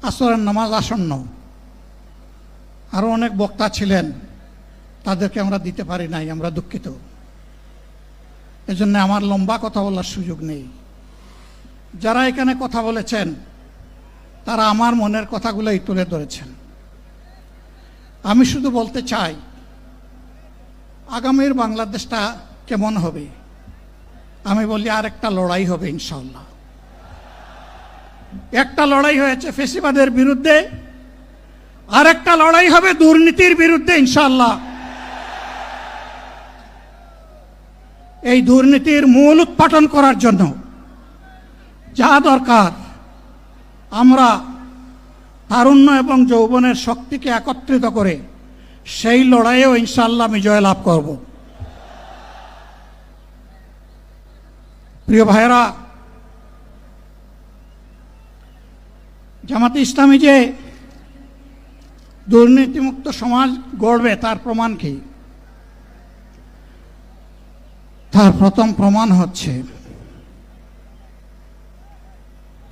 আসরের নামাজ আসন্ন, আরও অনেক বক্তা ছিলেন, তাদেরকে আমরা দিতে পারি নাই, আমরা দুঃখিত। এজন্য আমার লম্বা কথা বলার সুযোগ নেই। যারা এখানে কথা বলেছেন তারা আমার মনের কথাগুলোই তুলে ধরেছেন। আমি শুধু বলতে চাই, আগামীর বাংলাদেশটা কেমন হবে? আমি বলি আর একটা লড়াই হবে ইনশাআল্লাহ। একটা লড়াই হয়েছে ফ্যাসিবাদের বিরুদ্ধে, আর একটা লড়াই হবে দুর্নীতির বিরুদ্ধে ইনশাআল্লাহ। এই দুর্নীতির মূল উৎপাটন করার জন্য যা দরকার, আমরা তারুণ্য এবং যৌবনের শক্তিকে একত্রিত করে সেই লড়াইয়েও ইনশাআল্লাহ বিজয় লাভ করব। প্রিয় ভাইয়েরা, জামাতে ইসলামী যে দুর্নীতিমুক্ত সমাজ গড়বে তার প্রমাণ কি? তার প্রথম প্রমাণ হচ্ছে